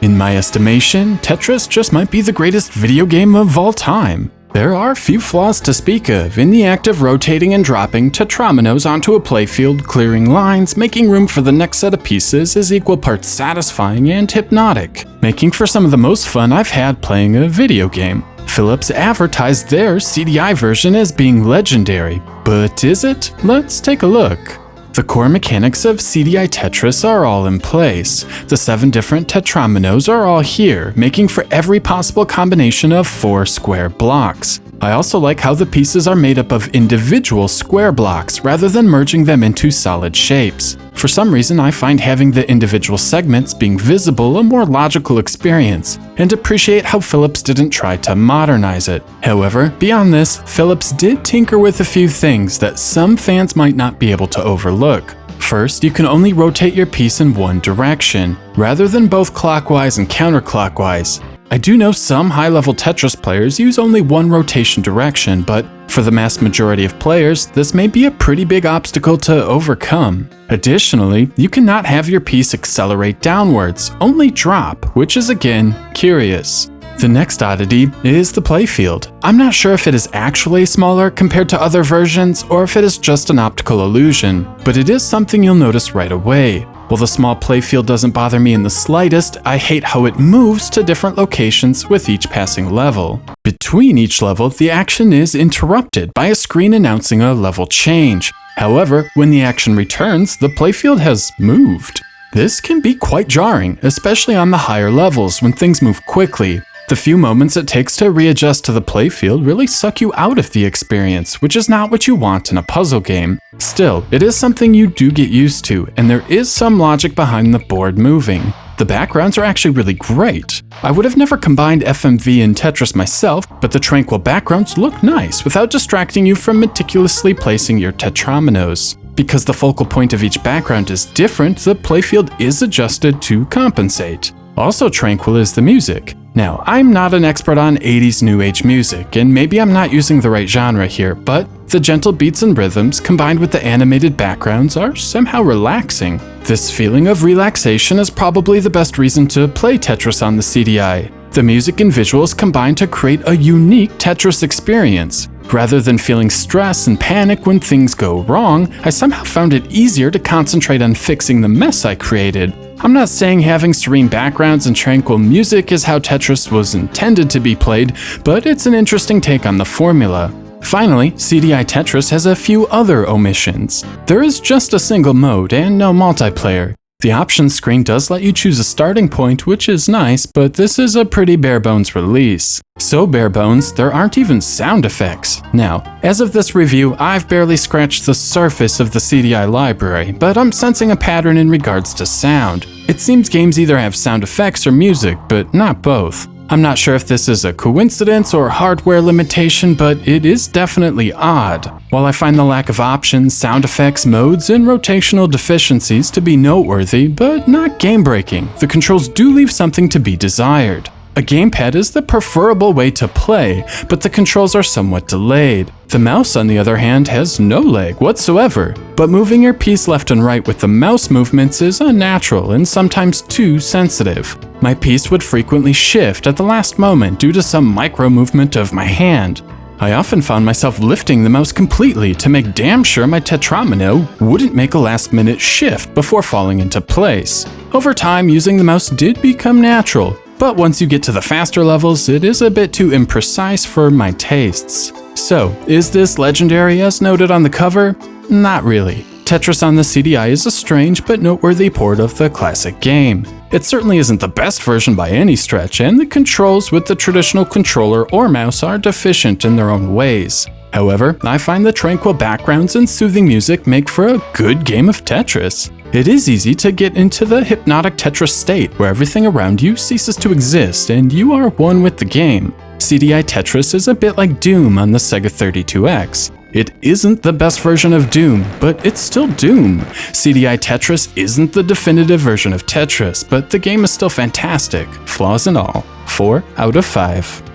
In my estimation, Tetris just might be the greatest video game of all time. There are few flaws to speak of in the act of rotating and dropping tetrominoes onto a playfield, clearing lines, making room for the next set of pieces is equal parts satisfying and hypnotic, making for some of the most fun I've had playing a video game. Philips advertised their CDI version as being legendary, but is it? Let's take a look. The core mechanics of CDI Tetris are all in place. The 7 different tetrominoes are all here, making for every possible combination of 4 square blocks. I also like how the pieces are made up of individual square blocks rather than merging them into solid shapes. For some reason, I find having the individual segments being visible a more logical experience, and appreciate how Philips didn't try to modernize it. However, beyond this, Philips did tinker with a few things that some fans might not be able to overlook. First, you can only rotate your piece in one direction, rather than both clockwise and counterclockwise. I do know some high-level Tetris players use only one rotation direction, but for the mass majority of players, this may be a pretty big obstacle to overcome. Additionally, you cannot have your piece accelerate downwards, only drop, which is again, curious. The next oddity is the playfield. I'm not sure if it is actually smaller compared to other versions or if it is just an optical illusion, but it is something you'll notice right away. While the small playfield doesn't bother me in the slightest, I hate how it moves to different locations with each passing level. Between each level, the action is interrupted by a screen announcing a level change. However, when the action returns, the playfield has moved. This can be quite jarring, especially on the higher levels when things move quickly. The few moments it takes to readjust to the playfield really suck you out of the experience, which is not what you want in a puzzle game. Still, it is something you do get used to, and there is some logic behind the board moving. The backgrounds are actually really great. I would have never combined FMV and Tetris myself, but the tranquil backgrounds look nice without distracting you from meticulously placing your tetrominoes. Because the focal point of each background is different, the playfield is adjusted to compensate. Also tranquil is the music. Now, I'm not an expert on 80s new age music, and maybe I'm not using the right genre here, but the gentle beats and rhythms combined with the animated backgrounds are somehow relaxing. This feeling of relaxation is probably the best reason to play Tetris on the CDI. The music and visuals combine to create a unique Tetris experience. Rather than feeling stress and panic when things go wrong, I somehow found it easier to concentrate on fixing the mess I created. I'm not saying having serene backgrounds and tranquil music is how Tetris was intended to be played, but it's an interesting take on the formula. Finally, CDI Tetris has a few other omissions. There is just a single mode and no multiplayer. The options screen does let you choose a starting point, which is nice, but this is a pretty bare-bones release. So bare-bones, there aren't even sound effects. Now, as of this review, I've barely scratched the surface of the CDI library, but I'm sensing a pattern in regards to sound. It seems games either have sound effects or music, but not both. I'm not sure if this is a coincidence or hardware limitation, but it is definitely odd. While I find the lack of options, sound effects, modes, and rotational deficiencies to be noteworthy, but not game-breaking, the controls do leave something to be desired. A gamepad is the preferable way to play, but the controls are somewhat delayed. The mouse, on the other hand, has no lag whatsoever, but moving your piece left and right with the mouse movements is unnatural and sometimes too sensitive. My piece would frequently shift at the last moment due to some micro movement of my hand. I often found myself lifting the mouse completely to make damn sure my tetromino wouldn't make a last-minute shift before falling into place. Over time, using the mouse did become natural, but once you get to the faster levels, it is a bit too imprecise for my tastes. So, is this legendary as noted on the cover? Not really. Tetris on the CDI is a strange but noteworthy port of the classic game. It certainly isn't the best version by any stretch, and the controls with the traditional controller or mouse are deficient in their own ways. However, I find the tranquil backgrounds and soothing music make for a good game of Tetris. It is easy to get into the hypnotic Tetris state where everything around you ceases to exist and you are one with the game. CDI Tetris is a bit like Doom on the Sega 32X. It isn't the best version of Doom, but it's still Doom. CDI Tetris isn't the definitive version of Tetris, but the game is still fantastic, flaws and all. 4 out of 5.